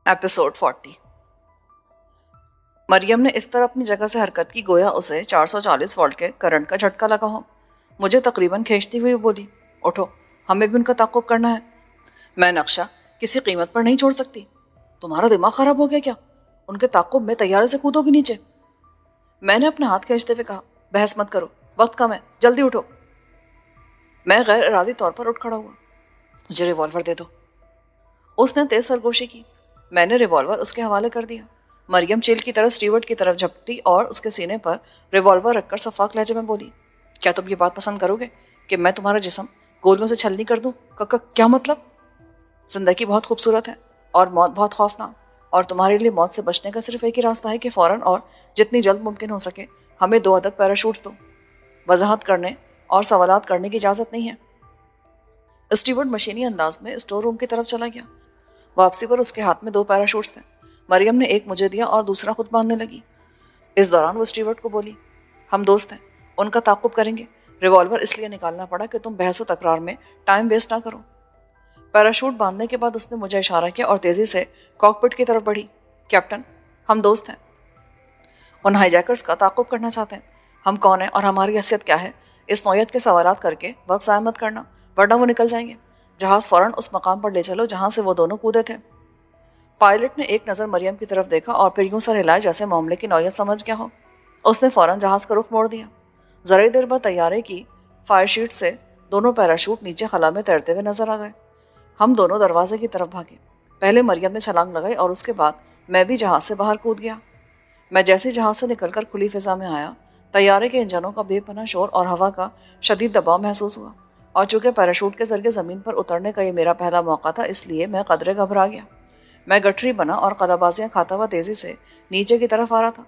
Episode 40۔ مریم نے اس طرح اپنی جگہ سے حرکت کی گویا اسے 440 وولٹ کے کرنٹ کا جھٹکا لگا ہو۔ مجھے تقریباً کھینچتی ہوئی بولی، اٹھو، ہمیں بھی ان کا تعاقب کرنا ہے۔ میں نقشہ کسی قیمت پر نہیں چھوڑ سکتی۔ تمہارا دماغ خراب ہو گیا کیا؟ ان کے تعاقب میں طیارے سے کودو گی نیچے؟ میں نے اپنا ہاتھ کھینچتے ہوئے کہا، بحث مت کرو، وقت کم ہے، جلدی اٹھو۔ میں غیر ارادی طور پر اٹھ کھڑا ہوا۔ مجھے ریوالور دے دو۔ اس نے تیز سرگوشی کی۔ میں نے ریوالور اس کے حوالے کر دیا۔ مریم چیل کی طرح اسٹیورٹ کی طرف جھپٹی اور اس کے سینے پر ریوالور رکھ کر شفاف لہجے میں بولی، کیا تم یہ بات پسند کرو گے کہ میں تمہارا جسم گولیوں سے چھلنی کر دوں؟ کیا مطلب؟ زندگی بہت خوبصورت ہے اور موت بہت خوفناک، اور تمہارے لیے موت سے بچنے کا صرف ایک ہی راستہ ہے کہ فوراً اور جتنی جلد ممکن ہو سکے ہمیں 2 عدد پیراشوٹس دو۔ وضاحت کرنے اور سوالات کرنے کی اجازت نہیں ہے۔ اسٹیورٹ مشینی انداز میں اسٹور روم کی طرف چلا گیا۔ واپسی پر اس کے ہاتھ میں 2 پیراشوٹس تھے۔ مریم نے ایک مجھے دیا اور دوسرا خود باندھنے لگی۔ اس دوران وہ اسٹیورٹ کو بولی، ہم دوست ہیں، ان کا تعاقب کریں گے۔ ریوالور اس لیے نکالنا پڑا کہ تم بحث و تکرار میں ٹائم ویسٹ نہ کرو۔ پیراشوٹ باندھنے کے بعد اس نے مجھے اشارہ کیا اور تیزی سے کاکپٹ کی طرف بڑھی۔ کیپٹن، ہم دوست ہیں، ان ہائی جیکرز کا تعاقب کرنا چاہتے ہیں۔ ہم کون ہیں اور ہماری حیثیت کیا ہے؟ اس نوعیت کے سوالات کر کے وقت ضائع مت کرنا، ورنہ وہ نکل جائیں گے۔ جہاز فوراً اس مقام پر لے چلو جہاں سے وہ دونوں کودے تھے۔ پائلٹ نے ایک نظر مریم کی طرف دیکھا اور پھر یوں سر ہلائے جیسے معاملے کی نوعیت سمجھ گیا ہو۔ اس نے فوراً جہاز کا رخ موڑ دیا۔ ذرا دیر بعد طیارے کی فائر شیٹ سے دونوں پیراشوٹ نیچے خلا میں تیرتے ہوئے نظر آ گئے۔ ہم دونوں دروازے کی طرف بھاگے۔ پہلے مریم نے چھلانگ لگائی اور اس کے بعد میں بھی جہاز سے باہر کود گیا۔ میں جیسے جہاز سے نکل کر کھلی فضا میں آیا، طیارے کے انجنوں کا بے پناہ شور اور ہوا کا شدید دباؤ محسوس ہوا، اور چونکہ پیراشوٹ کے ذریعے زمین پر اترنے کا یہ میرا پہلا موقع تھا، اس لیے میں قدرے گھبرا گیا۔ میں گٹھری بنا اور قلابازیاں کھاتا ہوا تیزی سے نیچے کی طرف آ رہا تھا۔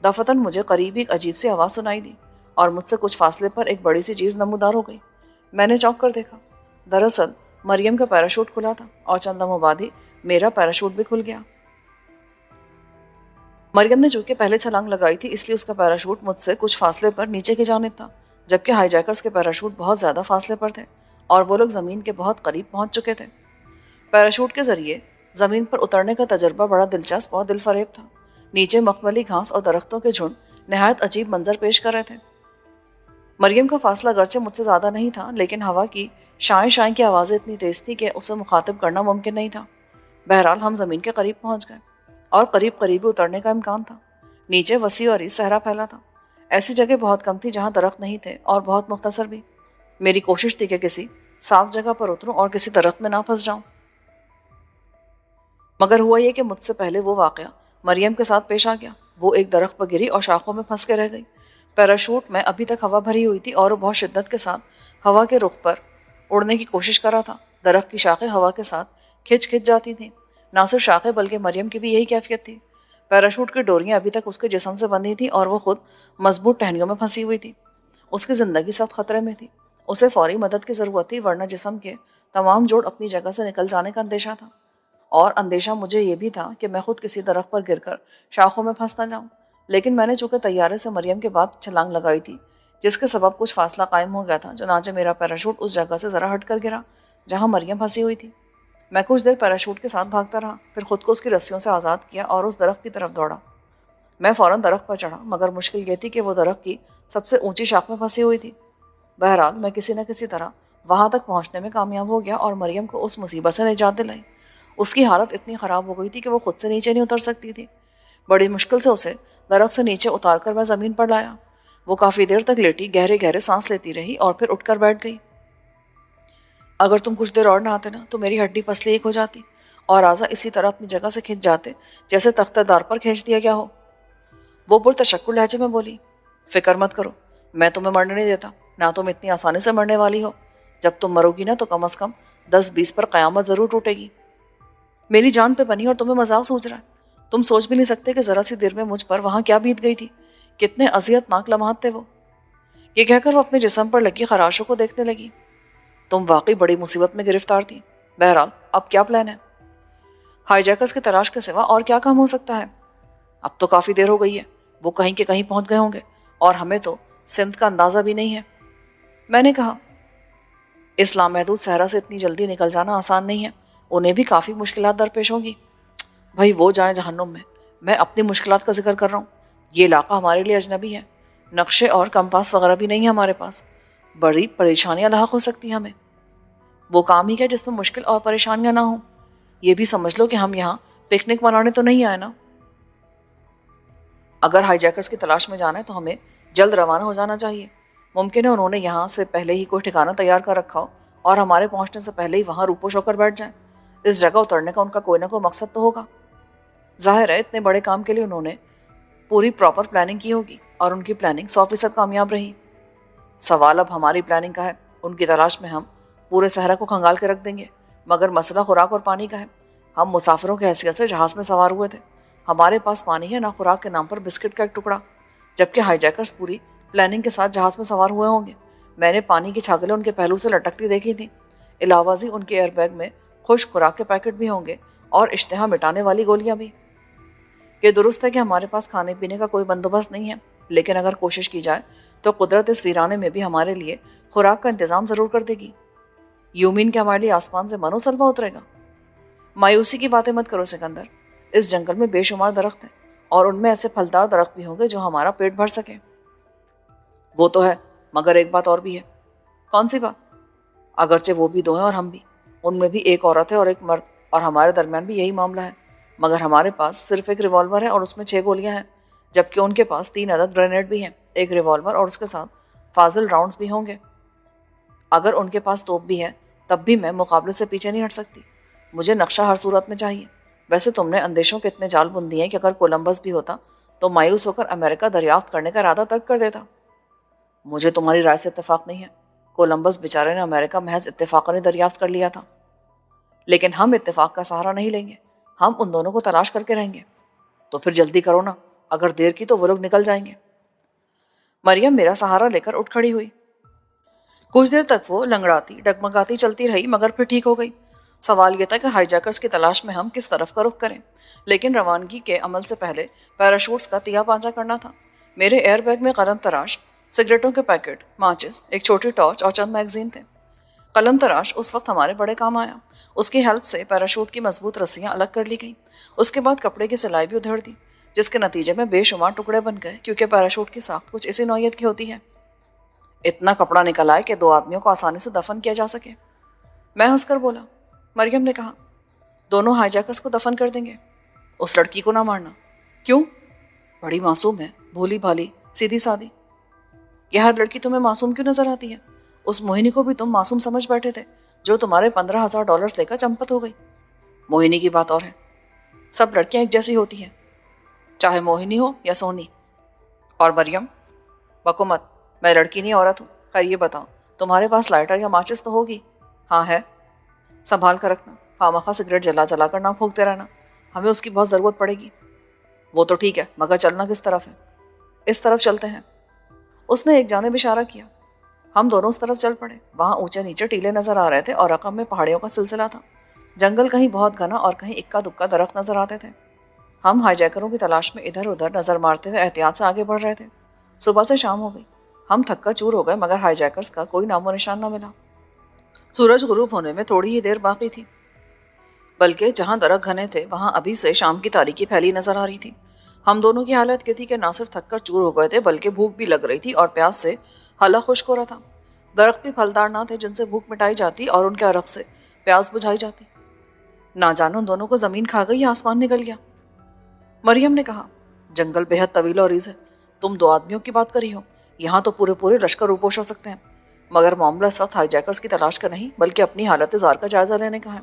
دفتن مجھے قریب ایک عجیب سی آواز سنائی دی اور مجھ سے کچھ فاصلے پر ایک بڑی سی چیز نمودار ہو گئی۔ میں نے چونک کر دیکھا۔ دراصل مریم کا پیراشوٹ کھلا تھا اور چند لمحوں بعد ہی میرا پیراشوٹ بھی کھل گیا۔ مریم نے چونکہ پہلے چھلانگ لگائی تھی، اس لیے اس کا پیراشوٹ مجھ سے کچھ فاصلے پر نیچے کی جانب تھا، جبکہ ہائی جیکرز کے پیراشوٹ بہت زیادہ فاصلے پر تھے اور وہ لوگ زمین کے بہت قریب پہنچ چکے تھے۔ پیراشوٹ کے ذریعے زمین پر اترنے کا تجربہ بڑا دلچسپ اور دل فریب تھا۔ نیچے مخملی گھاس اور درختوں کے جھنڈ نہایت عجیب منظر پیش کر رہے تھے۔ مریم کا فاصلہ گرچہ مجھ سے زیادہ نہیں تھا، لیکن ہوا کی شائیں شائیں کی آوازیں اتنی تیز تھی کہ اسے مخاطب کرنا ممکن نہیں تھا۔ بہرحال ہم زمین کے قریب پہنچ گئے اور قریب قریب اترنے کا امکان تھا۔ نیچے وسیع اور صحرا پھیلا تھا۔ ایسی جگہ بہت کم تھی جہاں درخت نہیں تھے، اور بہت مختصر بھی۔ میری کوشش تھی کہ کسی صاف جگہ پر اتروں اور کسی درخت میں نہ پھنس جاؤں، مگر ہوا یہ کہ مجھ سے پہلے وہ واقعہ مریم کے ساتھ پیش آ گیا۔ وہ ایک درخت پر گری اور شاخوں میں پھنس کے رہ گئی۔ پیراشوٹ میں ابھی تک ہوا بھری ہوئی تھی اور وہ بہت شدت کے ساتھ ہوا کے رخ پر اڑنے کی کوشش کر رہا تھا۔ درخت کی شاخیں ہوا کے ساتھ کھچ جاتی تھیں۔ نہ صرف شاخیں بلکہ مریم کی بھی یہی کیفیت تھی۔ پیراشوٹ کی ڈوریاں ابھی تک اس کے جسم سے بندھی تھیں اور وہ خود مضبوط ٹہنیوں میں پھنسی ہوئی تھی۔ اس کی زندگی سخت خطرے میں تھی۔ اسے فوری مدد کی ضرورت تھی، ورنہ جسم کے تمام جوڑ اپنی جگہ سے نکل جانے کا اندیشہ تھا، اور اندیشہ مجھے یہ بھی تھا کہ میں خود کسی درخت پر گر کر شاخوں میں پھنس نہ جاؤں۔ لیکن میں نے چونکہ طیارے سے مریم کے بعد چھلانگ لگائی تھی، جس کے سبب کچھ فاصلہ قائم ہو گیا تھا، چنانچہ میرا پیراشوٹ اس جگہ سے ذرا ہٹ کر گرا جہاں مریم پھنسی ہوئی تھی۔ میں کچھ دیر پیراشوٹ کے ساتھ بھاگتا رہا، پھر خود کو اس کی رسیوں سے آزاد کیا اور اس درخت کی طرف دوڑا۔ میں فوراً درخت پر چڑھا، مگر مشکل یہ تھی کہ وہ درخت کی سب سے اونچی شاخ میں پھنسی ہوئی تھی۔ بہرحال میں کسی نہ کسی طرح وہاں تک پہنچنے میں کامیاب ہو گیا اور مریم کو اس مصیبت سے نجات دلائی۔ اس کی حالت اتنی خراب ہو گئی تھی کہ وہ خود سے نیچے نہیں اتر سکتی تھی۔ بڑی مشکل سے اسے درخت سے نیچے اتار کر میں زمین پر لایا۔ وہ کافی دیر تک لیٹی گہرے گہرے سانس لیتی رہی اور پھر اٹھ کر بیٹھ گئی۔ اگر تم کچھ دیر اور نہ آتے نا تو میری ہڈی پسلی ایک ہو جاتی اور اعضاء اسی طرح اپنی جگہ سے کھنچ جاتے جیسے تختہ دار پر کھینچ دیا گیا ہو۔ وہ پرتشکر لہجے میں بولی، فکر مت کرو، میں تمہیں مرنے نہیں دیتا، نہ تم اتنی آسانی سے مرنے والی ہو۔ جب تم مرو گی نا تو کم از کم 10-20 پر قیامت ضرور ٹوٹے گی۔ میری جان پہ بنی اور تمہیں مذاق سوچ رہا ہے۔ تم سوچ بھی نہیں سکتے کہ ذرا سی دیر میں مجھ پر وہاں کیا بیت گئی تھی، کتنے اذیت ناک لمحات تھے وہ۔ یہ کہہ کر وہ اپنے جسم پر لگی خراشوں کو دیکھنے لگی۔ تم واقعی بڑی مصیبت میں گرفتار تھی۔ بہرحال اب کیا پلان ہے؟ ہائی جیکرز کی تلاش کے سوا اور کیا کام ہو سکتا ہے؟ اب تو کافی دیر ہو گئی ہے، وہ کہیں کہ کہیں پہنچ گئے ہوں گے اور ہمیں تو سمت کا اندازہ بھی نہیں ہے۔ میں نے کہا، اس لامحدود صحرا سے اتنی جلدی نکل جانا آسان نہیں ہے، انہیں بھی کافی مشکلات درپیش ہوں گی۔ بھائی وہ جائیں جہنم میں اپنی مشکلات کا ذکر کر رہا ہوں. یہ علاقہ ہمارے لیے اجنبی ہے. نقشے اور کمپاس وغیرہ بھی نہیں ہے ہمارے پاس. بڑی پریشانیاں لاحق ہو سکتی ہیں ہمیں. وہ کام ہی کیا جس میں مشکل اور پریشانیاں نہ ہوں. یہ بھی سمجھ لو کہ ہم یہاں پکنک منانے تو نہیں آئے نا. اگر ہائی جیکرز کی تلاش میں جانا ہے تو ہمیں جلد روانہ ہو جانا چاہیے. ممکن ہے انہوں نے یہاں سے پہلے ہی کوئی ٹھکانہ تیار کر رکھا ہو اور ہمارے پہنچنے سے پہلے ہی وہاں روپوش ہو کر بیٹھ جائیں. اس جگہ اترنے کا ان کا کوئی نہ کوئی مقصد تو ہوگا. ظاہر ہے اتنے بڑے کام کے لیے انہوں نے پوری پراپر پلاننگ کی ہوگی اور ان کی پلاننگ 100% کامیاب رہی. سوال اب ہماری پلاننگ کا ہے. ان کی تلاش میں ہم پورے صحرا کو کھنگال کے رکھ دیں گے مگر مسئلہ خوراک اور پانی کا ہے. ہم مسافروں کی حیثیت سے جہاز میں سوار ہوئے تھے. ہمارے پاس پانی ہے نہ خوراک کے نام پر بسکٹ کا ایک ٹکڑا. جبکہ ہائی جیکرز پوری پلاننگ کے ساتھ جہاز میں سوار ہوئے ہوں گے. میں نے پانی کی چھاگلیں ان کے پہلو سے لٹکتی دیکھی تھیں. علاوہ ازیں ان کے ایئر بیگ میں خشک خوراک کے پیکٹ بھی ہوں گے اور اشتہا مٹانے والی گولیاں بھی. یہ درست ہے کہ ہمارے پاس کھانے پینے کا کوئی بندوبست نہیں ہے لیکن اگر کوشش کی جائے تو قدرت اس ویرانے میں بھی ہمارے لیے خوراک کا انتظام ضرور کر دے گی. یومین کے ہمارے لیے آسمان سے منو سلوا اترے گا. مایوسی کی باتیں مت کرو سکندر. اس جنگل میں بے شمار درخت ہیں اور ان میں ایسے پھلدار درخت بھی ہوں گے جو ہمارا پیٹ بھر سکے. وہ تو ہے مگر ایک بات اور بھی ہے. کون سی بات؟ اگرچہ وہ بھی دو ہیں اور ہم بھی. ان میں بھی ایک عورت ہے اور ایک مرد اور ہمارے درمیان بھی یہی معاملہ ہے. مگر ہمارے پاس صرف ایک ریوالور ہے اور اس میں 6 گولیاں ہیں جبکہ ان کے پاس 3 عدد گرینیڈ بھی ہیں. ایک ریوالور اور اس کے ساتھ فاضل راؤنڈز بھی ہوں گے. اگر ان کے پاس توپ بھی ہے تب بھی میں مقابلے سے پیچھے نہیں ہٹ سکتی. مجھے نقشہ ہر صورت میں چاہیے. ویسے تم نے اندیشوں کے اتنے جال بن دیے ہیں کہ اگر کولمبس بھی ہوتا تو مایوس ہو کر امریکہ دریافت کرنے کا ارادہ ترک کر دیتا. مجھے تمہاری رائے سے اتفاق نہیں ہے. کولمبس بیچارے نے امریکہ محض اتفاقاً دریافت کر لیا تھا. لیکن ہم اتفاق کا سہارا نہیں لیں گے. ہم ان دونوں کو تلاش کر کے رہیں گے. تو پھر جلدی کرو نا. اگر دیر کی تو وہ لوگ نکل جائیں گے. مریم میرا سہارا لے کر اٹھ کھڑی ہوئی. کچھ دیر تک وہ لنگڑاتی ڈگمگاتی چلتی رہی مگر پھر ٹھیک ہو گئی. سوال یہ تھا کہ ہائی جیکرز کی تلاش میں ہم کس طرف کا رخ کریں. لیکن روانگی کے عمل سے پہلے پیراشوٹس کا تیا پانچا کرنا تھا. میرے ایئر بیگ میں قلم تراش سگریٹوں کے پیکٹ، ماچس، ایک چھوٹی ٹارچ اور چند میگزین تھے. قلم تراش اس وقت ہمارے بڑے کام آیا. اس کی ہیلپ سے پیراشوٹ کی مضبوط رسیاں الگ کر لی گئیں. اس کے بعد کپڑے کی سلائی بھی ادھیڑ دی جس کے نتیجے میں بے شمار ٹکڑے بن گئے کیونکہ پیراشوٹ کی ساخت کچھ اسی نوعیت کی ہوتی ہے. اتنا کپڑا نکل آئے کہ 2 آدمیوں کو آسانی سے دفن کیا جا سکے. میں ہنس کر بولا. مریم نے کہا. دونوں ہائی جیکرز کو دفن کر دیں گے. اس لڑکی کو نہ مارنا. کیوں؟ بڑی معصوم ہے، بھولی بھالی، سیدھی سادی. یہ ہر لڑکی تمہیں معصوم کیوں نظر آتی ہے؟ اس موہنی کو بھی تم معصوم سمجھ بیٹھے تھے جو تمہارے $15,000 لے کر چمپت ہو گئی. موہنی کی بات اور ہے. سب لڑکیاں ایک جیسی ہوتی ہیں چاہے موہنی ہو یا سونی. اور مریم بکو مت. میں لڑکی نہیں عورت ہوں. خیر یہ بتاؤ تمہارے پاس لائٹر یا ماچس تو ہوگی؟ ہاں ہے. سنبھال کر رکھنا. خواہ سگریٹ جلا جلا کر نہ پھونکتے رہنا. ہمیں اس کی بہت ضرورت پڑے گی. وہ تو ٹھیک ہے مگر چلنا کس طرف ہے؟ اس طرف چلتے ہیں. اس نے ایک جانب اشارہ کیا. ہم دونوں اس طرف چل پڑے. وہاں اونچے نیچے ٹیلے نظر آ رہے تھے اور رقم میں پہاڑیوں کا سلسلہ تھا. جنگل کہیں بہت گھنا اور کہیں اکا دکا درخت نظر آتے تھے. ہم ہائی جیکروں کی تلاش میں ادھر ادھر نظر مارتے ہوئے احتیاط سے آگے بڑھ رہے تھے. صبح سے شام ہو گئی. ہم تھک کر چور ہو گئے مگر ہائی جیکرز کا کوئی نام و نشان نہ ملا. سورج غروب ہونے میں تھوڑی ہی دیر باقی تھی بلکہ جہاں درخت گھنے تھے وہاں ابھی سے شام کی تاریکی پھیلی نظر آ رہی تھی. ہم دونوں کی حالت یہ تھی کہ نہ صرف تھک کر چور ہو گئے تھے بلکہ بھوک بھی لگ رہی تھی اور پیاس سے حلق خشک ہو رہا تھا. درخت بھی پھلدار نہ تھے جن سے بھوک مٹائی جاتی اور ان کے عرق سے پیاس بجھائی جاتی. نہ جانو ان دونوں کو زمین کھا گئی یا آسمان نگل گیا. مریم نے کہا. جنگل بےحد طویل اور عریض ہے. تم 2 آدمیوں کی بات کری ہو. یہاں تو پورے لشکر روپوش ہو سکتے ہیں. مگر معاملہ اس وقت ہائی جیکرز کی تلاش کا نہیں بلکہ اپنی حالت زار کا جائزہ لینے کا ہے.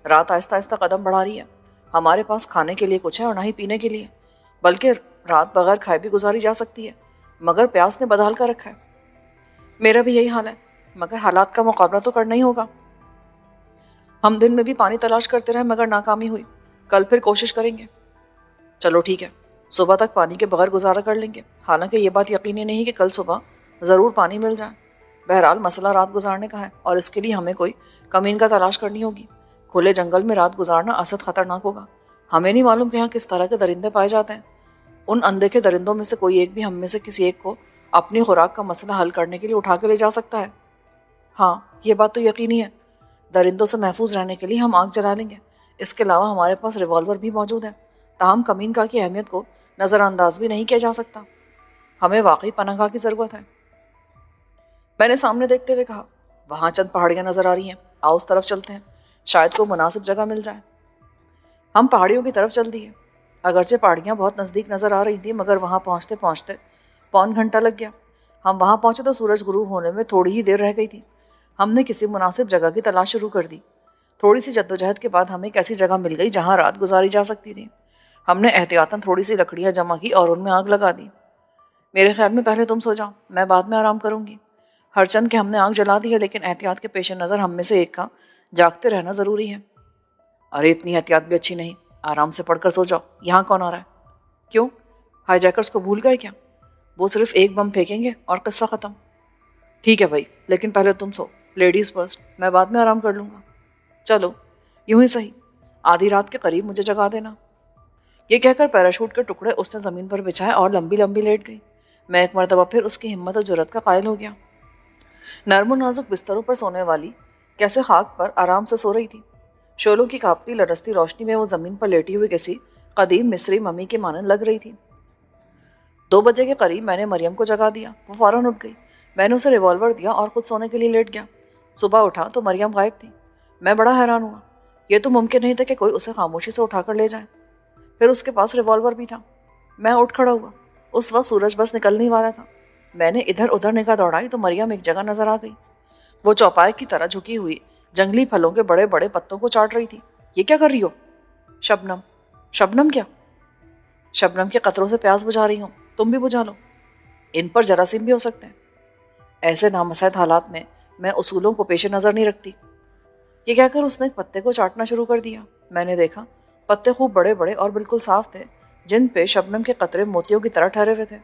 رات آہستہ آہستہ قدم بڑھا رہی ہے. ہمارے پاس کھانے کے لیے کچھ ہے اور نہ ہی پینے کے لیے. بلکہ رات بغیر کھائے بھی گزاری جا سکتی ہے مگر پیاس نے بدحال کر رکھا ہے. میرا بھی یہی حال ہے مگر حالات کا مقابلہ تو کرنا ہی ہوگا. ہم دن میں بھی پانی تلاش کرتے رہے مگر ناکامی ہوئی. کل پھر کوشش کریں گے. چلو ٹھیک ہے. صبح تک پانی کے بغیر گزارا کر لیں گے. حالانکہ یہ بات یقینی نہیں کہ کل صبح ضرور پانی مل جائے. بہرحال مسئلہ رات گزارنے کا ہے اور اس کے لیے ہمیں کوئی کمین کا تلاش کرنی ہوگی. کھلے جنگل میں رات گزارنا اسد خطرناک ہوگا. ہمیں نہیں معلوم کہ یہاں کس طرح کے درندے پائے جاتے ہیں. ان اندیکھے درندوں میں سے کوئی ایک بھی ہم میں سے کسی ایک کو اپنی خوراک کا مسئلہ حل کرنے کے لیے اٹھا کے لے جا سکتا ہے. ہاں یہ بات تو یقینی ہے. درندوں سے محفوظ رہنے کے لیے ہم آگ جلا لیں گے. اس کے علاوہ ہمارے پاس ریوالور بھی موجود ہے، تاہم کمین گاہ کی اہمیت کو نظر انداز بھی نہیں کیا جا سکتا۔ ہمیں واقعی پناہ گاہ کی ضرورت ہے۔ میں نے سامنے دیکھتے ہوئے کہا، وہاں چند پہاڑیاں نظر آ رہی ہیں، آؤ اس طرف چلتے ہیں، شاید کوئی مناسب جگہ مل جائے۔ ہم پہاڑیوں کی طرف چل دیے۔ اگرچہ پہاڑیاں بہت نزدیک نظر آ رہی تھیں، مگر وہاں پہنچتے پہنچتے پون گھنٹہ لگ گیا۔ ہم وہاں پہنچے تو سورج غروب ہونے میں تھوڑی ہی دیر رہ گئی تھی۔ ہم نے کسی مناسب جگہ کی تلاش شروع کر دی۔ تھوڑی سی جدوجہد کے بعد ہمیں ایک ایسی جگہ مل گئی جہاں رات گزاری جا سکتی تھی۔ ہم نے احتیاطاً تھوڑی سی لکڑیاں جمع کی اور ان میں آگ لگا دی۔ میرے خیال میں پہلے تم سو جاؤ، میں بعد میں آرام کروں گی۔ ہر چند کہ ہم نے آگ جلا دی ہے، لیکن احتیاط کے پیش نظر ہم میں سے ایک کا جاگتے رہنا ضروری ہے۔ ارے اتنی احتیاط بھی اچھی نہیں، آرام سے پڑھ کر سو جاؤ۔ یہاں کون آ رہا ہے؟ کیوں؟ ہائی جیکرز کو بھول گئے کیا؟ وہ صرف ایک بم پھینکیں گے اور قصہ ختم۔ ٹھیک ہے بھائی، لیکن پہلے تم سو، لیڈیز فرسٹ، میں بعد میں آرام کر لوں گا۔ چلو یوں ہی صحیح، آدھی رات کے قریب مجھے جگا دینا۔ یہ کہہ کر پیراشوٹ کے ٹکڑے اس نے زمین پر بچھائے اور لمبی لمبی لیٹ گئی۔ میں ایک مرتبہ پھر اس کی ہمت و جرأت کا قائل ہو گیا۔ نرم و نازک بستروں پر سونے والی کیسے خاک پر آرام سے سو رہی تھی۔ شعلوں کی کاپتی لرزتی روشنی میں وہ زمین پر لیٹی ہوئی کسی قدیم مصری ممی کی مانند لگ رہی تھی۔ 2 بجے کے قریب میں نے مریم کو جگا دیا۔ وہ فوراً اٹھ گئی۔ میں نے اسے ریوالور دیا اور خود سونے کے لیے لیٹ گیا۔ صبح اٹھا تو مریم غائب تھی۔ میں بڑا حیران ہوا۔ یہ تو ممکن نہیں تھا کہ کوئی اسے خاموشی سے اٹھا کر لے جائے۔ پھر اس کے پاس ریوالور بھی تھا۔ میں اٹھ کھڑا ہوا۔ اس وقت سورج بس نکلنے والا تھا۔ میں نے ادھر ادھر نگاہ دوڑائی تو مریم ایک جگہ نظر آ گئی۔ وہ چوپائے کی طرح جھکی ہوئی جنگلی پھلوں کے بڑے بڑے پتوں کو چاٹ رہی تھی۔ یہ کیا کر رہی ہو؟ شبنم۔ شبنم کیا؟ شبنم کے قطروں سے پیاس بجھا رہی ہوں، تم بھی بجھا لو، ان پر جراثیم بھی ہو سکتے ہیں۔ ایسے نامساعد حالات میں اصولوں کو پیش نظر نہیں رکھتی۔ یہ کہہ کر اس نے ایک پتے کو چاٹنا شروع کر دیا۔ میں نے دیکھا پتے خوب بڑے بڑے اور بالکل صاف تھے، جن پہ شبنم کے قطرے موتیوں کی طرح ٹھہرے ہوئے تھے۔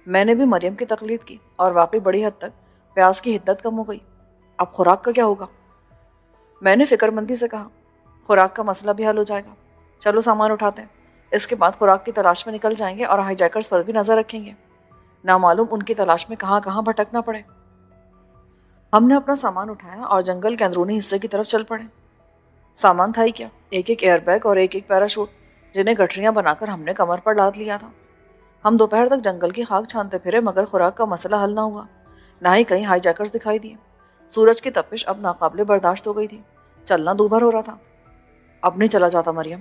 میں نے بھی مریم کی تقلید کی اور واقعی بڑی حد تک پیاس کی حدت کم ہو گئی۔ اب خوراک کا کیا ہوگا؟ میں نے فکر مندی سے کہا، خوراک کا مسئلہ بھی حل ہو جائے گا۔ چلو سامان اٹھاتے ہیں، اس کے بعد خوراک کی تلاش میں نکل جائیں گے اور ہائی جیکرز پر بھی نظر رکھیں گے، نامعلوم ان کی تلاش میں کہاں کہاں بھٹکنا پڑے۔ ہم نے اپنا سامان اٹھایا اور جنگل کے اندرونی حصے کی طرف چل پڑے۔ سامان تھا ہی کیا، ایک ایک ایئر بیگ اور ایک ایک پیراشوٹ، جنہیں گٹھریاں بنا کر ہم نے کمر پر لاد لیا تھا۔ ہم دوپہر تک جنگل کی خاک چھانتے پھرے، مگر خوراک کا مسئلہ حل نہ ہوا، نہ ہی کہیں ہائی جیکرز دکھائی دیے۔ سورج کی تپش اب ناقابل برداشت ہو گئی تھی، چلنا دوبھر ہو رہا تھا۔ اب نہیں چلا جاتا مریم،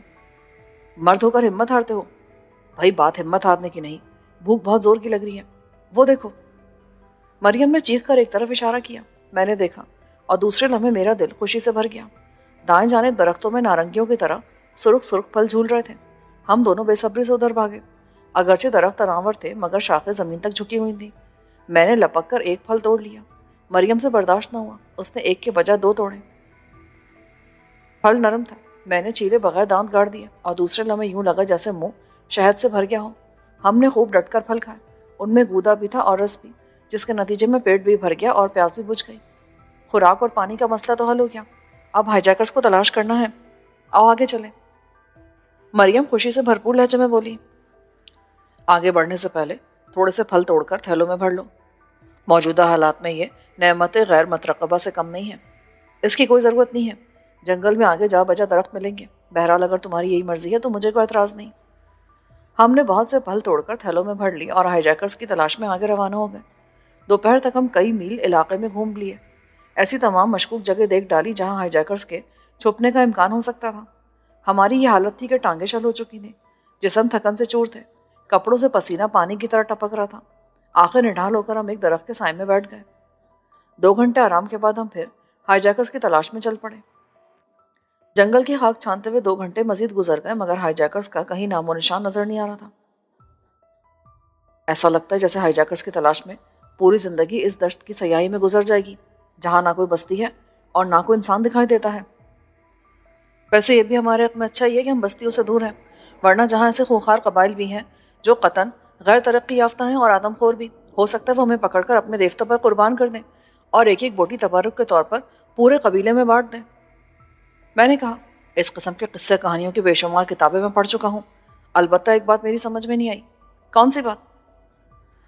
مرد ہو کر ہمت ہارتے ہو۔ بھائی بات ہمت ہارنے کی نہیں، بھوک بہت زور کی لگ رہی ہے، وہ دیکھو۔ مریم نے چیخ کر ایک طرف اشارہ کیا۔ میں نے دیکھا اور دوسرے لمحے میرا دل خوشی سے بھر گیا۔ دائیں جانب درختوں میں نارنگیوں کی طرح سرخ سرخ پھل جھول رہے تھے۔ ہم دونوں بے صبری سے ادھر بھاگے۔ اگرچہ درخت تناور تھے، مگر شاخیں زمین تک جھکی ہوئی تھیں۔ میں نے لپک کر ایک پھل توڑ لیا۔ مریم سے برداشت نہ ہوا، اس نے ایک کے بجائے 2 توڑے۔ پھل نرم تھا، میں نے چیرے بغیر دانت گاڑ دیا اور دوسرے لمحے یوں لگا جیسے منہ شہد سے بھر گیا ہو۔ ہم نے خوب ڈٹ کر پھل کھائے، ان میں گودا بھی تھا اور رس بھی، جس کے نتیجے میں پیٹ بھی بھر گیا اور پیاس بھی بجھ گئی۔ خوراک اور پانی کا مسئلہ تو حل ہو گیا، اب ہائی جیکرز کو تلاش کرنا ہے، آؤ آگے چلیں۔ مریم خوشی سے بھرپور لہجے میں بولی۔ آگے بڑھنے سے پہلے تھوڑے سے پھل توڑ کر تھیلوں میں بھر لو، موجودہ حالات میں یہ نعمت غیر مترقبہ سے کم نہیں ہے، اس کی کوئی ضرورت نہیں ہے، جنگل میں آگے جا بجا درخت ملیں گے، بہرحال اگر تمہاری یہی مرضی ہے تو مجھے کوئی اعتراض نہیں۔ ہم نے بہت سے پھل توڑ کر تھیلوں میں بھر لی اور ہائی جیکرز کی تلاش میں آگے روانہ ہو گئے۔ دوپہر تک ہم کئی میل علاقے میں گھوم لیے، ایسی تمام مشکوک جگہ دیکھ ڈالی جہاں ہائی جیکرز کے چھپنے کا امکان ہو سکتا تھا۔ ہماری یہ حالت تھی کہ ٹانگیں شل ہو چکی تھیں، جسم تھکن سے چور تھے، کپڑوں سے پسینہ پانی کی طرح ٹپک رہا تھا۔ آخر نڈھال ہو کر ہم ایک درخت کے سائے میں بیٹھ گئے۔ 2 گھنٹے آرام کے بعد ہم پھر ہائی جیکرز کی تلاش میں چل پڑے۔ جنگل کی خاک چھانتے ہوئے 2 گھنٹے مزید گزر گئے، مگر ہائی جیکرز کا کہیں نام و نشان نظر نہیں آ رہا تھا۔ ایسا لگتا ہے جیسے ہائی جیکرز کی تلاش میں پوری زندگی اس دشت کی سیاہی میں گزر جائے گی، جہاں نہ کوئی بستی ہے اور نہ کوئی انسان دکھائی دیتا ہے۔ ویسے یہ بھی ہمارے حق میں اچھا ہی ہے کہ ہم بستیوں سے دور ہیں، ورنہ جہاں ایسے خوخار قبائل بھی ہیں جو قطعاً غیر ترقی یافتہ ہیں اور آدم خور بھی، ہو سکتا ہے وہ ہمیں پکڑ کر اپنے دیوتا پر قربان کر دیں اور ایک ایک بوٹی تبرک کے طور پر پورے قبیلے میں بانٹ دیں۔ میں نے کہا، اس قسم کے قصے کہانیوں کی بے شمار کتابیں میں پڑھ چکا ہوں، البتہ ایک بات میری سمجھ میں نہیں آئی۔ کون سی بات؟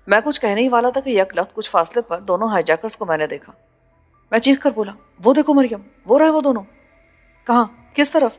میں کچھ کہنے ہی والا تھا کہ یک لخت کچھ فاصلے پر دونوں ہائی جیکرز کو میں نے دیکھا۔ میں چیخ کر بولا، وہ دیکھو مریم، وہ رہے وہ دونوں۔ کہاں؟ کس طرف؟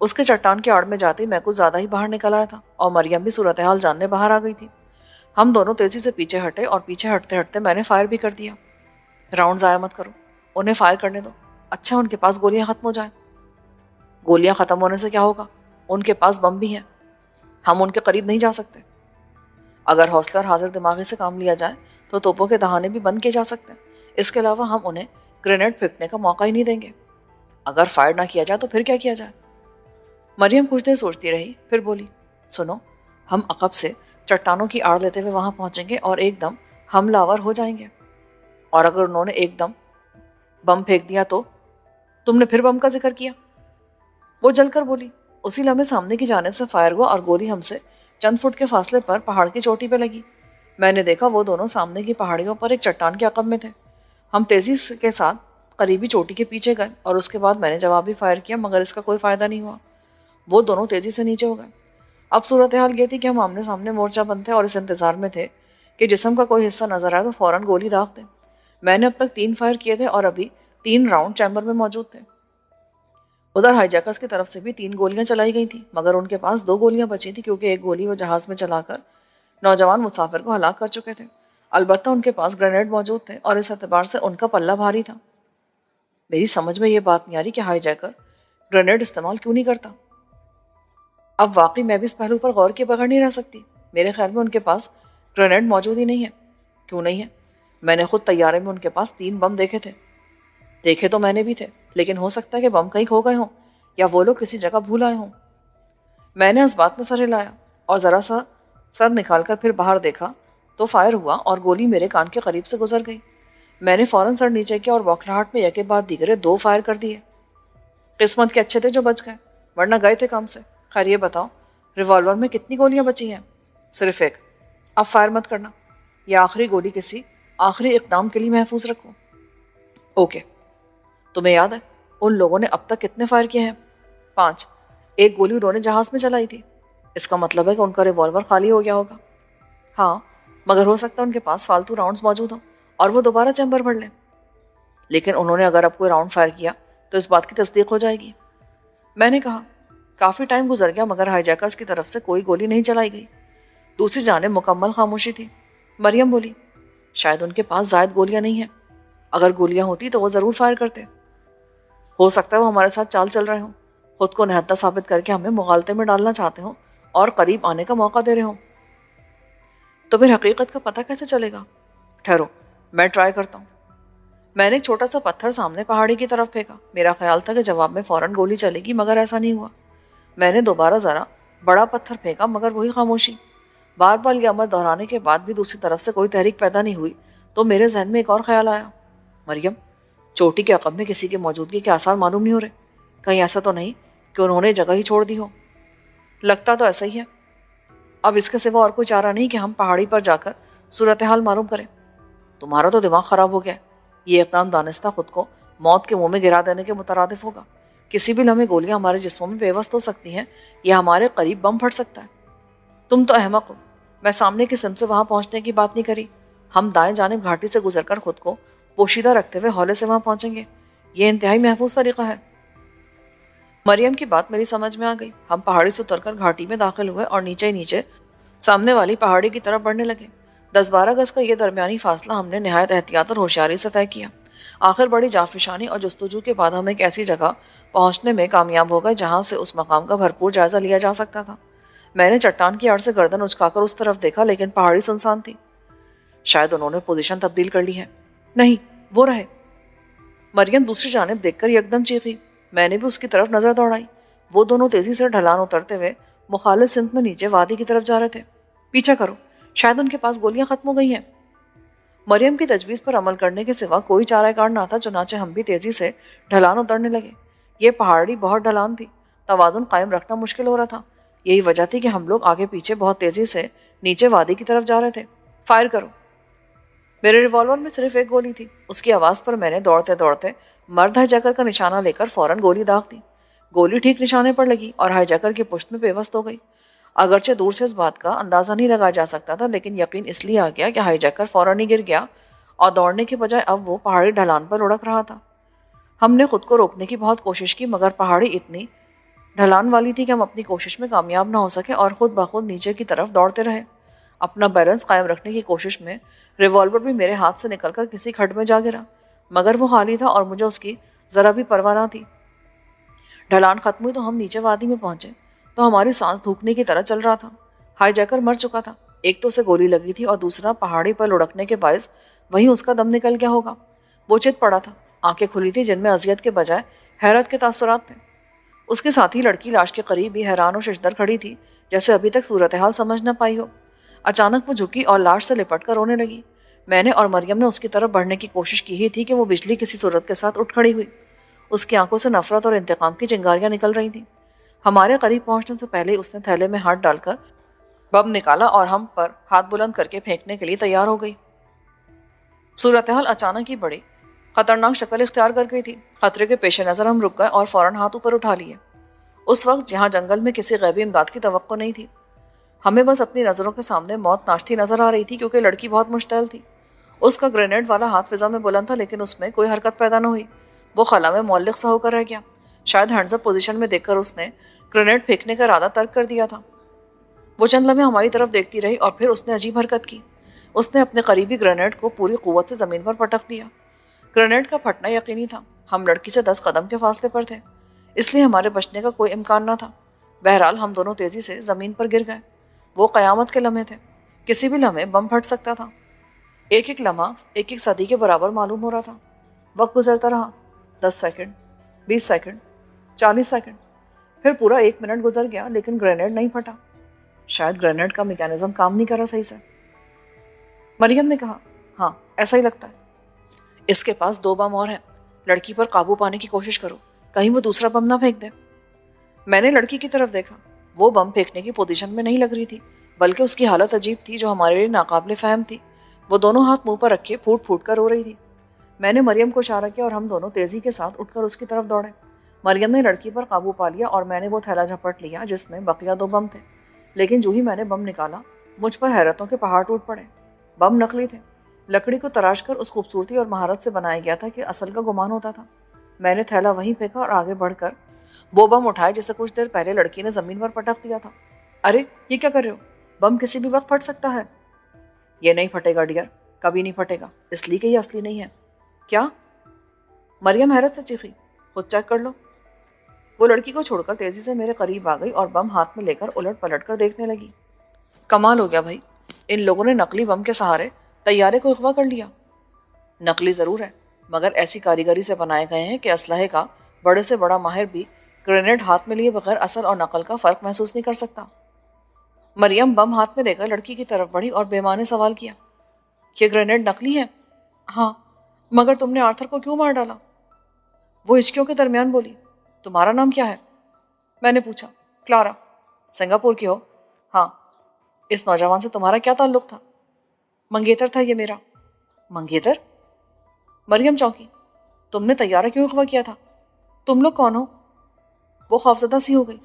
اس کے چٹان کے آڑ میں جاتے میں کچھ زیادہ ہی باہر نکل آیا تھا اور مریم بھی صورتحال جاننے باہر آ گئی تھی۔ ہم دونوں تیزی سے پیچھے ہٹے اور پیچھے ہٹتے ہٹتے میں نے فائر بھی کر دیا۔ راؤنڈ ضائع مت کرو، انہیں فائر کرنے دو، اچھا ان کے پاس گولیاں ختم ہو جائیں۔ گولیاں ختم ہونے سے کیا ہوگا؟ ان کے پاس بم بھی ہیں، ہم ان کے قریب نہیں جا سکتے۔ اگر حوصلہ اور حاضر دماغی سے کام لیا جائے تو توپوں کے دہانے بھی بند کیے جا سکتے ہیں۔ اس کے علاوہ ہم انہیں گرینیڈ پھینکنے کا موقع ہی نہیں دیں گے۔ اگر فائر نہ کیا جائے تو پھر کیا کیا جائے؟ مریم کچھ دیر سوچتی رہی، پھر بولی، سنو، ہم عقب سے چٹانوں کی آڑ لیتے ہوئے وہاں پہنچیں گے اور ایک دم حملہ آور ہو جائیں گے، اور اگر انہوں نے ایک دم بم پھینک دیا تو؟ تم نے پھر بم کا ذکر کیا؟ وہ جل کر بولی۔ اسی لمحے سامنے کی جانب سے فائر ہوا اور گولی ہم سے چند فٹ کے فاصلے پر پہاڑ کی چوٹی پہ لگی۔ میں نے دیکھا وہ دونوں سامنے کی پہاڑیوں پر ایک چٹان کے عقب میں تھے۔ ہم تیزی کے ساتھ قریبی چوٹی کے پیچھے گئے اور اس کے بعد میں نے جوابی فائر کیا، مگر اس کا کوئی فائدہ نہیں ہوا۔ وہ دونوں تیزی سے نیچے ہو گئے۔ اب صورتحال یہ تھی کہ ہم آمنے سامنے مورچہ بند تھے اور اس انتظار میں تھے کہ جسم کا کوئی حصہ نظر آئے تو فوراً گولی داغ دیں۔ میں نے اب تک 3 فائر کیے تھے اور ابھی 3 راؤنڈ چیمبر میں موجود تھے۔ ادھر ہائی جیکرز کی طرف سے بھی 3 گولیاں چلائی گئی تھیں، مگر ان کے پاس 2 گولیاں بچی تھیں کیونکہ ایک گولی وہ جہاز میں چلا کر نوجوان مسافر کو ہلاک کر چکے تھے۔ البتہ ان کے پاس گرینیڈ موجود تھے اور اس اعتبار سے ان کا پلہ بھاری تھا۔ میری سمجھ میں یہ بات نہیں آ رہی کہ ہائی جیکر گرینیڈ استعمال کیوں نہیں کرتا۔ اب واقعی میں بھی اس پہلو پر غور کیے بغیر نہیں رہ سکتی۔ میرے خیال میں ان کے پاس گرینیڈ موجود ہی نہیں ہے۔ کیوں نہیں ہے؟ میں نے خود طیارے میں ان کے پاس 3 بم دیکھے تھے۔ دیکھے تو میں نے بھی تھے، لیکن ہو سکتا ہے کہ بم کہیں کھو گئے ہوں یا وہ لوگ کسی جگہ بھول آئے ہوں۔ میں نے اس بات میں سر ہلایا اور ذرا سا سر نکال کر پھر باہر دیکھا تو فائر ہوا اور گولی میرے کان کے قریب سے گزر گئی۔ میں نے فوراً سر نیچے کیا اور بوکھلاہٹ میں یکے بعد دیگرے 2 فائر کر دیے۔ قسمت کے اچھے تھے جو بچ گئے، ورنہ گئے تھے کام سے۔ خیر یہ بتاؤ، ریوالور میں کتنی گولیاں بچی ہیں؟ صرف 1۔ اب فائر مت کرنا، یہ آخری گولی کسی آخری اقدام کے لیے محفوظ رکھو۔ اوکے۔ تمہیں یاد ہے ان لوگوں نے اب تک کتنے فائر کیے ہیں؟ 5۔ ایک گولی انہوں نے جہاز میں چلائی تھی۔ اس کا مطلب ہے کہ ان کا ریوالور خالی ہو گیا ہوگا۔ ہاں، مگر ہو سکتا ہے ان کے پاس فالتو راؤنڈز موجود ہوں اور وہ دوبارہ چیمبر بھر لیں۔ لیکن انہوں نے اگر اب کوئی راؤنڈ فائر کیا تو اس بات کی تصدیق ہو جائے گی۔ میں نے کہا، کافی ٹائم گزر گیا مگر ہائی جیکرز کی طرف سے کوئی گولی نہیں چلائی گئی۔ دوسری جانب مکمل خاموشی تھی۔ مریم بولی، شاید ان کے پاس زائد گولیاں نہیں ہیں۔ اگر گولیاں ہوتی تو وہ ضرور فائر کرتے۔ ہو سکتا ہے وہ ہمارے ساتھ چال چل رہے ہوں، خود کو نہتا ثابت کر کے ہمیں مغالطے میں ڈالنا چاہتے ہوں اور قریب آنے کا موقع دے رہے ہوں۔ تو پھر حقیقت کا پتہ کیسے چلے گا؟ ٹھہرو، میں ٹرائی کرتا ہوں۔ میں نے ایک چھوٹا سا پتھر سامنے پہاڑی کی طرف پھینکا۔ میرا خیال تھا کہ جواب میں فوراً گولی چلے گی، مگر ایسا نہیں ہوا۔ میں نے دوبارہ ذرا بڑا پتھر پھینکا، مگر وہی خاموشی۔ بار بار یہ عمل دہرانے کے بعد بھی دوسری طرف سے کوئی تحریک پیدا نہیں ہوئی تو میرے ذہن میں ایک اور خیال آیا۔ مریم، چوٹی کے عقب میں کسی کی موجودگی کے آثار معلوم نہیں ہو رہے۔ کہیں ایسا تو نہیں کہ انہوں نے جگہ ہی چھوڑ دی ہو؟ لگتا تو ایسا ہی ہے۔ اب اس کے سوا اور کوئی چارہ نہیں کہ ہم پہاڑی پر جا کر صورتحال معلوم کریں۔ تمہارا تو دماغ خراب ہو گیا ہے۔ یہ اقدام دانستہ خود کو موت کے منہ میں گرا دینے کے مترادف ہوگا۔ کسی بھی لمحے گولیاں ہمارے جسموں میں پیوست ہو سکتی ہیں یا ہمارے قریب بم پھٹ سکتا ہے۔ تم تو احمق ہو۔ میں سامنے کی سمت سے وہاں پہنچنے کی بات نہیں کری۔ ہم دائیں جانب گھاٹی سے گزر کر خود کو پوشیدہ رکھتے ہوئے ہولے سے وہاں پہنچیں گے۔ یہ انتہائی محفوظ طریقہ ہے۔ مریم کی بات میری سمجھ میں آ گئی۔ ہم پہاڑی سے اتر کر گھاٹی میں داخل ہوئے اور نیچے نیچے سامنے والی پہاڑی کی طرف بڑھنے لگے۔ 10-12 گز کا یہ درمیانی فاصلہ ہم نے نہایت احتیاط اور ہوشیاری سے طے کیا۔ آخر بڑی جانفشانی اور جستجو کے بعد ہم ایک ایسی جگہ پہنچنے میں کامیاب ہو گئے جہاں سے اس مقام کا بھرپور جائزہ لیا جا سکتا تھا۔ میں نے چٹان کی آڑ سے گردن اچکا کر اس طرف دیکھا، لیکن پہاڑی سنسان تھی۔ شاید انہوں نے پوزیشن تبدیل کر لی ہے۔ نہیں، وہ رہے۔ مریم دوسری جانب دیکھ کر یکدم چیخی۔ میں نے بھی اس کی طرف نظر دوڑائی۔ وہ دونوں تیزی سے ڈھلان اترتے ہوئے مخالف سمت میں نیچے وادی کی طرف جا رہے تھے۔ پیچھا کرو، شاید ان کے پاس گولیاں ختم ہو گئی ہیں۔ مریم کی تجویز پر عمل کرنے کے سوا کوئی چارہ کار نہ تھا، چنانچہ ہم بھی تیزی سے ڈھلان اترنے لگے۔ یہ پہاڑی بہت ڈھلان تھی، توازن قائم رکھنا مشکل ہو رہا تھا۔ یہی وجہ تھی کہ ہم لوگ آگے پیچھے بہت تیزی سے نیچے وادی کی طرف جا رہے تھے۔ فائر کرو۔ میرے ریوالور میں صرف ایک گولی تھی۔ اس کی آواز پر میں نے دوڑتے دوڑتے مرد ہائی جیکر کا نشانہ لے کر فوراً گولی داغ دی۔ گولی ٹھیک نشانے پر لگی اور ہائی جیکر کی پشت میں پیوست ہو گئی۔ اگرچہ دور سے اس بات کا اندازہ نہیں لگا جا سکتا تھا، لیکن یقین اس لیے آ گیا کہ ہائی جیکر فوراً ہی گر گیا اور دوڑنے کے بجائے اب وہ پہاڑی ڈھلان پر لڑک رہا تھا۔ ہم نے خود کو روکنے کی بہت کوشش کی، مگر پہاڑی اتنی ڈھلان والی تھی کہ ہم اپنی کوشش میں کامیاب نہ ہو سکے اور خود بخود نیچے کی طرف دوڑتے رہے۔ اپنا بیلنس قائم رکھنے کی کوشش میں ریوالور بھی میرے ہاتھ سے نکل کر کسی کھڈ میں جا گرا، مگر وہ خالی تھا اور مجھے اس کی ذرا بھی پرواہ نہ تھی۔ ڈھلان ختم ہوئی تو ہم نیچے وادی میں پہنچے تو ہماری سانس دھوکنے کی طرح چل رہا تھا۔ ہائی جیکر مر چکا تھا، ایک تو اسے گولی لگی تھی اور دوسرا پہاڑی پر لڑکنے کے باعث وہیں اس کا دم نکل گیا ہوگا۔ وہ چت پڑا تھا، آنکھیں کھلی تھی جن میں اذیت کے بجائے حیرت کے تاثرات تھے۔ اس کے ساتھی لڑکی لاش کے قریب بھی حیران و ششدر کھڑی تھی، جیسے ابھی تک صورتحال سمجھ نہ پائی ہو۔ اچانک وہ جھکی اور لاش سے لپٹ کر رونے لگی۔ میں نے اور مریم نے اس کی طرف بڑھنے کی کوشش کی ہی تھی کہ وہ بجلی کسی صورت کے ساتھ اٹھ کھڑی ہوئی۔ اس کی آنکھوں سے نفرت اور انتقام کی چنگاریاں نکل رہی تھیں۔ ہمارے قریب پہنچنے سے پہلے اس نے تھیلے میں ہاتھ ڈال کر بم نکالا اور ہم پر ہاتھ بلند کر کے پھینکنے کے لیے تیار ہو گئی۔ صورتحال اچانک ہی بڑی خطرناک شکل اختیار کر گئی تھی۔ خطرے کے پیش نظر ہم رک گئے اور فوراً ہاتھ اوپر اٹھا لیے۔ اس وقت جہاں جنگل میں کسی غیبی امداد کی توقع نہیں تھی، ہمیں بس اپنی نظروں کے سامنے موت ناشتی نظر آ رہی تھی، کیونکہ لڑکی بہت مشتعل تھی۔ اس کا گرینیڈ والا ہاتھ فضا میں بلند تھا، لیکن اس میں کوئی حرکت پیدا نہ ہوئی۔ وہ خلا میں معلق سا ہو کر رہ گیا۔ شاید ہینڈز اپ پوزیشن میں دیکھ کر اس نے گرینیڈ پھینکنے کا ارادہ ترک کر دیا تھا۔ وہ چند لمحے ہماری طرف دیکھتی رہی اور پھر اس نے عجیب حرکت کی۔ اس نے اپنے قریبی گرینیڈ کو پوری قوت سے زمین پر پٹک دیا۔ گرینیڈ کا پھٹنا یقینی تھا۔ ہم لڑکی سے 10 قدم کے فاصلے پر تھے، اس لیے ہمارے بچنے کا کوئی امکان نہ تھا۔ بہرحال ہم دونوں تیزی سے زمین پر گر گئے۔ وہ قیامت کے لمحے تھے، کسی بھی لمحے بم پھٹ سکتا تھا۔ ایک ایک لمحہ ایک ایک صدی کے برابر معلوم ہو رہا تھا۔ وقت گزرتا رہا، 10 سیکنڈ، 20 سیکنڈ، 40 سیکنڈ، پھر پورا 1 منٹ گزر گیا، لیکن گرینیڈ نہیں پھٹا۔ شاید گرینیڈ کا میکینزم کام نہیں کر رہا صحیح سے۔ مریم نے کہا، ہاں ایسا ہی لگتا ہے۔ اس کے پاس 2 بم اور ہیں، لڑکی پر قابو پانے کی کوشش کرو، کہیں وہ دوسرا بم نہ پھینک دے۔ میں نے لڑکی کی طرف دیکھا، وہ بم پھینکنے کی پوزیشن میں نہیں لگ رہی تھی، بلکہ اس کی حالت عجیب تھی جو ہمارے لیے ناقابل فہم تھی۔ وہ دونوں ہاتھ منہ پر رکھے پھوٹ پھوٹ کر رو رہی تھی۔ میں نے مریم کو اشارہ کیا اور ہم دونوں تیزی کے ساتھ اٹھ کر اس کی طرف دوڑے۔ مریم نے لڑکی پر قابو پا لیا اور میں نے وہ تھیلا جھپٹ لیا جس میں بقیہ 2 بم تھے، لیکن جو ہی میں نے بم نکالا، مجھ پر حیرتوں کے پہاڑ ٹوٹ پڑے۔ بم نقلی تھے، لکڑی کو تراش کر اس خوبصورتی اور مہارت سے بنایا گیا تھا کہ اصل کا گمان ہوتا تھا۔ میں نے تھیلا وہیں پھینکا اور آگے بڑھ کر وہ بم اٹھائے جسے کچھ دیر پہلے لڑکی نے زمین پر پٹک دیا تھا۔ ارے یہ کیا کر رہے ہو؟ بم کسی بھی وقت پھٹ سکتا ہے۔ یہ نہیں پھٹے گا ڈیئر، کبھی نہیں پھٹے گا، اس لیے کہ یہ اصلی نہیں ہے۔ کیا؟ مریم حیرت سے چیخی، خود چیک کر لو۔ وہ لڑکی کو چھوڑ کر تیزی سے میرے قریب آ گئی اور بم ہاتھ میں لے کر الٹ پلٹ کر دیکھنے لگی۔ کمال ہو گیا بھائی، ان لوگوں نے نقلی بم کے سہارے طیارے کو اغوا کر لیا۔ نقلی ضرور ہے، مگر ایسی کاریگری سے بنائے گئے ہیں کہ اسلحے کا بڑے سے بڑا ماہر بھی گرینیڈ ہاتھ میں لیے بغیر اصل اور نقل کا فرق محسوس نہیں کر سکتا۔ مریم بم ہاتھ میں لے کر لڑکی کی طرف بڑھی اور بے معنی سوال کیا، یہ گرینیڈ نقلی ہے؟ ہاں، مگر تم نے آرتھر کو کیوں مار ڈالا؟ وہ ہچکیوں کے درمیان بولی، تمہارا نام کیا ہے؟ میں نے پوچھا، کلارا۔ سنگاپور کی ہو؟ ہاں۔ اس نوجوان سے تمہارا کیا تعلق تھا؟ منگیتر تھا یہ میرا۔ منگیتر؟ مریم چونکی، تم نے طیارہ کیوں اغوا کیا تھا؟ تم لوگ کون ہو؟ وہ خوفزدہ سی ہو گئی۔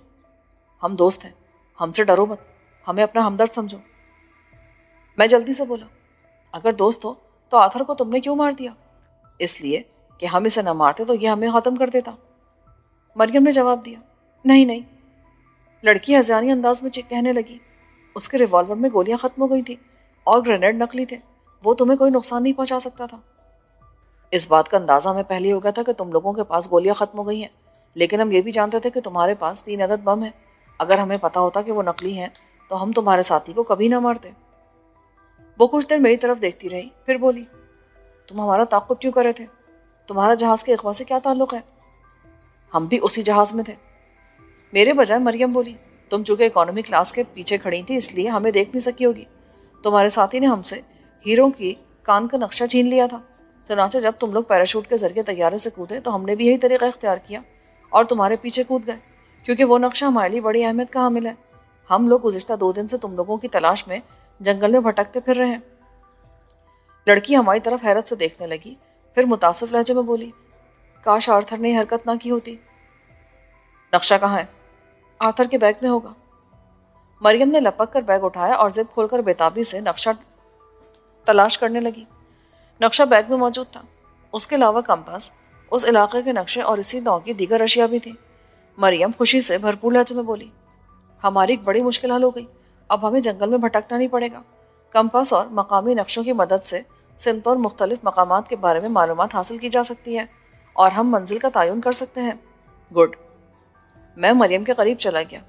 ہم دوست ہیں، ہم سے ڈرو مت، ہمیں اپنا ہمدرد سمجھو۔ میں جلدی سے بولا، اگر دوست ہو تو آرتھر کو تم نے کیوں مار دیا؟ اس لیے کہ ہم اسے نہ مارتے تو یہ ہمیں ختم کر دیتا۔ مریم نے جواب دیا، نہیں نہیں۔ لڑکی ہذیانی انداز میں کہنے لگی، اس کے ریوالور میں گولیاں ختم ہو گئی تھی اور گرینیڈ نقلی تھے، وہ تمہیں کوئی نقصان نہیں پہنچا سکتا تھا۔ اس بات کا اندازہ ہمیں پہلے ہو گیا تھا کہ تم لوگوں کے پاس گولیاں ختم ہو گئی ہیں، لیکن ہم یہ بھی جانتے تھے کہ تمہارے پاس 3 عدد بم ہیں۔ اگر ہمیں پتا ہوتا کہ وہ نقلی ہیں تو ہم تمہارے ساتھی کو کبھی نہ مارتے۔ وہ کچھ دیر میری طرف دیکھتی رہی، پھر بولی، تم ہمارا تعاقب کیوں کر رہے تھے؟ تمہارا جہاز کے اغوا سے کیا تعلق ہے؟ ہم بھی اسی جہاز میں تھے۔ میرے بجائے مریم بولی، تم چونکہ اکانومی کلاس کے پیچھے کھڑی تھی اس لیے ہمیں دیکھ نہیں سکی ہوگی۔ تمہارے ساتھی نے ہم سے ہیروں کی کان کا نقشہ چھین لیا تھا، چنانچہ جب تم لوگ پیراشوٹ کے ذریعے طیارے سے کودے تو ہم نے بھی یہی طریقہ اختیار کیا اور تمہارے پیچھے کود گئے، کیونکہ وہ نقشہ ہمارے لیے بڑی اہمیت کا حامل ہے۔ ہم لوگ گزشتہ 2 دن سے تم لوگوں کی تلاش میں جنگل میں بھٹکتے پھر رہے ہیں۔ لڑکی ہماری طرف حیرت سے دیکھنے لگی، پھر متاسف لہجے میں بولی، کاش آرتھر نے حرکت نہ کی ہوتی۔ نقشہ کہاں ہے؟ آرتھر کے بیگ میں ہوگا۔ مریم نے لپک کر بیگ اٹھایا اور زپ کھول کر بےتابی سے نقشہ تلاش کرنے لگی۔ نقشہ بیگ میں موجود تھا، اس کے علاوہ کمپاس، اس علاقے کے نقشے اور اسی نوع کی دیگر اشیاء بھی تھیں۔ مریم خوشی سے بھرپور لہجے میں بولی، ہماری ایک بڑی مشکل حل ہو گئی، اب ہمیں جنگل میں بھٹکنا نہیں پڑے گا۔ کمپاس اور مقامی نقشوں کی مدد سے سمت اور مختلف مقامات کے بارے میں معلومات حاصل کی جا سکتی ہے اور ہم منزل کا تعین کر سکتے ہیں۔ گڈ۔ میں مریم کے قریب چلا گیا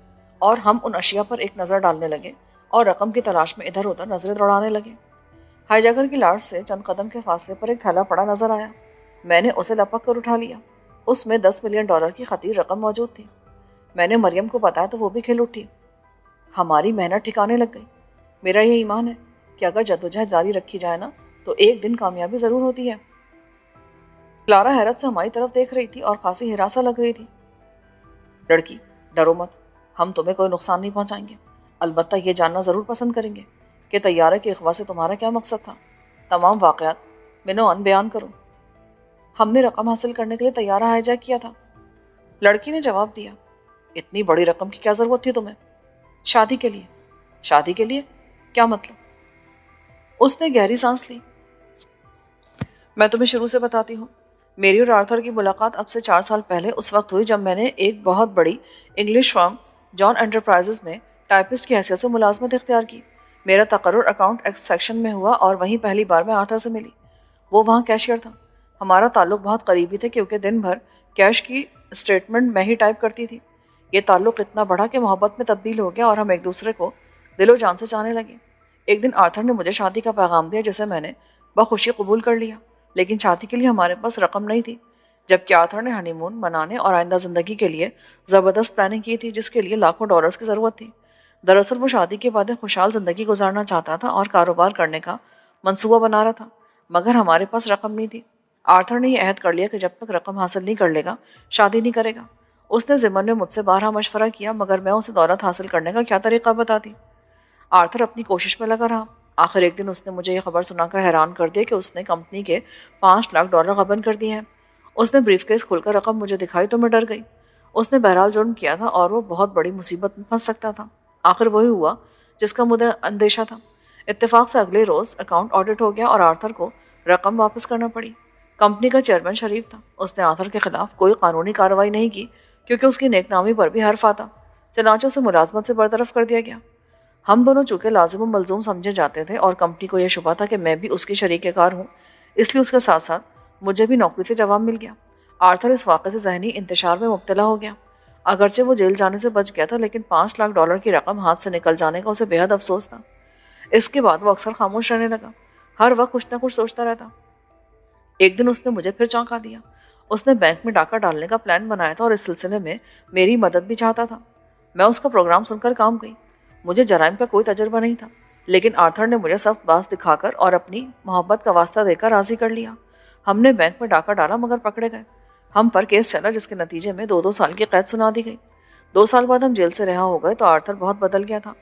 اور ہم ان اشیاء پر ایک نظر ڈالنے لگے اور رقم کی تلاش میں ادھر ادھر نظریں دوڑانے لگے۔ ہائی جیکر کی لاش سے چند قدم کے فاصلے پر ایک تھیلا پڑا نظر آیا۔ میں نے اسے لپک کر اٹھا لیا۔ اس میں $10 ملین کی خطیر رقم موجود تھی۔ میں نے مریم کو بتایا تو وہ بھی کھل اٹھی۔ ہماری محنت ٹھکانے لگ گئی۔ میرا یہ ایمان ہے کہ اگر جدوجہد جاری رکھی جائے نا تو ایک دن کامیابی ضرور ہوتی ہے۔ کلارا حیرت سے ہماری طرف دیکھ رہی تھی اور خاصی ہراساں لگ رہی تھی۔ لڑکی، ڈرو مت، ہم تمہیں کوئی نقصان نہیں پہنچائیں گے، البتہ یہ جاننا ضرور پسند کریں گے کہ طیارے کے اغوا سے تمہارا کیا مقصد تھا۔ تمام واقعات منوعاً بیان کرو۔ ہم نے رقم حاصل کرنے کے لیے طیارہ ہائی جیک کیا تھا، لڑکی نے جواب دیا۔ اتنی بڑی رقم کی کیا ضرورت تھی تمہیں؟ شادی کے لیے۔ شادی کے لیے؟ کیا مطلب؟ اس نے گہری سانس لی۔ میں تمہیں شروع سے بتاتی ہوں۔ میری اور آرتھر کی ملاقات اب سے 4 سال پہلے اس وقت ہوئی جب میں نے ایک بہت بڑی انگلش فرم جان انٹرپرائزز میں ٹائپسٹ کی حیثیت سے ملازمت اختیار کی۔ میرا تقرر اکاؤنٹ ایکس سیکشن میں ہوا اور وہیں پہلی بار میں آرتھر سے ملی۔ وہ وہاں کیشیئر تھا۔ ہمارا تعلق بہت قریبی تھے کیونکہ دن بھر کیش کی اسٹیٹمنٹ میں ہی ٹائپ کرتی تھی۔ یہ تعلق اتنا بڑھا کہ محبت میں تبدیل ہو گیا اور ہم ایک دوسرے کو دل و جان سے چاہنے لگے۔ ایک دن آرتھر نے مجھے شادی کا پیغام دیا جسے میں نے بخوشی قبول کر لیا، لیکن شادی کے لیے ہمارے پاس رقم نہیں تھی، جبکہ آرتھر نے ہنی مون منانے اور آئندہ زندگی کے لیے زبردست پلاننگ کی تھی جس کے لیے لاکھوں ڈالرز کی ضرورت تھی۔ دراصل وہ شادی کے بعد ایک خوشحال زندگی گزارنا چاہتا تھا اور کاروبار کرنے کا منصوبہ بنا رہا تھا، مگر ہمارے پاس رقم نہیں تھی۔ آرتھر نے یہ عہد کر لیا کہ جب تک رقم حاصل نہیں کر لے گا شادی نہیں کرے گا۔ اس نے ضمن میں مجھ سے بارہا مشورہ کیا، مگر میں اسے دولت حاصل کرنے کا کیا طریقہ بتاتی۔ آرتھر اپنی کوشش میں لگا رہا۔ آخر ایک دن اس نے مجھے یہ خبر سنا کر حیران کر دیا کہ اس نے کمپنی کے $5 لاکھ غبن کر دیے ہیں۔ اس نے بریف کیس کھول کر رقم مجھے دکھائی تو میں ڈر گئی۔ اس نے بہرحال جرم کیا تھا اور وہ بہت بڑی مصیبت میں پھنس سکتا تھا۔ آخر وہی ہوا جس کا مجھے اندیشہ تھا۔ اتفاق سے اگلے روز اکاؤنٹ آڈٹ ہو گیا اور آرتھر کو رقم واپس کرنا پڑی۔ کمپنی کا چیئرمین شریف تھا۔ اس نے آرتھر کے خلاف کوئی قانونی کارروائی نہیں کی کیونکہ اس کی نیک نامی پر بھی حرف آتا، چنانچہ اسے ملازمت سے برطرف کر دیا گیا۔ ہم دونوں چونکہ لازم و ملزوم سمجھے جاتے تھے اور کمپنی کو یہ شبہ تھا کہ میں بھی اس کی شریک کار ہوں، اس لیے اس کے ساتھ ساتھ مجھے بھی نوکری سے جواب مل گیا۔ آرتھر اس واقعے سے ذہنی انتشار میں مبتلا ہو گیا۔ اگرچہ وہ جیل جانے سے بچ گیا تھا لیکن $5 لاکھ کی رقم ہاتھ سے نکل جانے کا اسے بے حد افسوس تھا۔ اس کے بعد وہ اکثر خاموش رہنے لگا، ہر وقت کچھ نہ کچھ سوچتا رہتا۔ ایک دن اس نے مجھے پھر چونکا دیا۔ اس نے بینک میں ڈاکہ ڈالنے کا پلان بنایا تھا اور اس سلسلے میں میری مدد بھی چاہتا تھا۔ میں اس کا پروگرام سن کر کام گئی۔ مجھے جرائم کا کوئی تجربہ نہیں تھا، لیکن آرتھر نے مجھے سخت باز دکھا کر اور اپنی محبت کا واسطہ دے کر راضی کر لیا۔ ہم نے بینک میں ڈاکہ ڈالا مگر پکڑے گئے۔ ہم پر کیس چلا جس کے نتیجے میں 2 سال کی قید سنا دی گئی۔ 2 سال بعد ہم جیل سے رہا ہو گئے تو آرتھر بہت بدل گیا تھا۔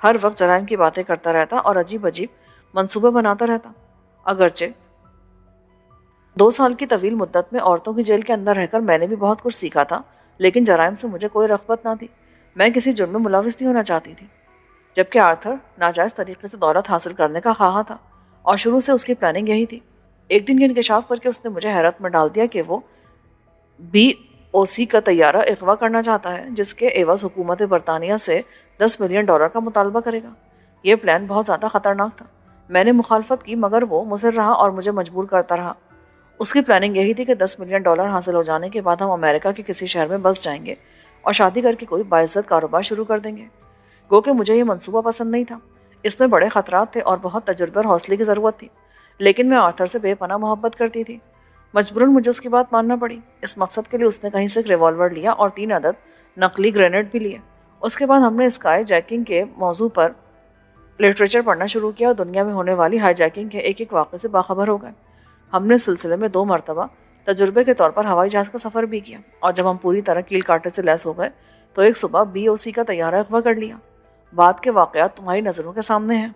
ہر وقت جرائم کی باتیں کرتا رہتا اور عجیب عجیب منصوبے بناتا رہتا۔ اگرچہ 2 سال کی طویل مدت میں عورتوں کی جیل کے اندر رہ کر میں نے بھی بہت کچھ سیکھا تھا، لیکن جرائم سے مجھے کوئی رغبت نہ تھی۔ میں کسی جرم میں ملوث نہیں ہونا چاہتی تھی، جبکہ آرتھر ناجائز طریقے سے دولت حاصل کرنے کا خواہاں تھا اور شروع سے اس کی پلاننگ یہی تھی۔ ایک دن یہ انکشاف کر کے اس نے مجھے حیرت میں ڈال دیا کہ وہ BOC کا طیارہ اغوا کرنا چاہتا ہے جس کے عوض حکومت برطانیہ سے $10 ملین کا مطالبہ کرے گا۔ یہ پلان بہت زیادہ خطرناک تھا۔ میں نے مخالفت کی مگر وہ مصر رہا اور مجھے مجبور کرتا رہا۔ اس کی پلاننگ یہی تھی کہ $10 ملین حاصل ہو جانے کے بعد ہم امریکہ کے کسی شہر میں بس جائیں گے اور شادی کر کے کوئی باعزت کاروبار شروع کر دیں گے۔ گو کہ مجھے یہ منصوبہ پسند نہیں تھا۔ اس میں بڑے خطرات تھے اور بہت تجربے اور حوصلے کی ضرورت تھی، لیکن میں آرتھر سے بے پناہ محبت کرتی تھی۔ مجبوراً مجھے اس کی بات ماننا پڑی۔ اس مقصد کے لیے اس نے کہیں سے ایک ریوالور لیا اور 3 عدد نقلی گرینیڈ بھی لیے۔ اس کے بعد ہم نے اسکائی جیکنگ کے موضوع پر لٹریچر پڑھنا شروع کیا اور دنیا میں ہونے والی ہائی جیکنگ کے ایک ایک واقعے سے باخبر ہو گئے۔ ہم نے اس سلسلے میں 2 مرتبہ تجربے کے طور پر ہوائی جہاز کا سفر بھی کیا اور جب ہم پوری طرح کیل کاٹے سے لیس ہو گئے تو ایک صبح BOC کا طیارہ اغوا کر لیا۔ بعد کے واقعات تمہاری نظروں کے سامنے ہیں۔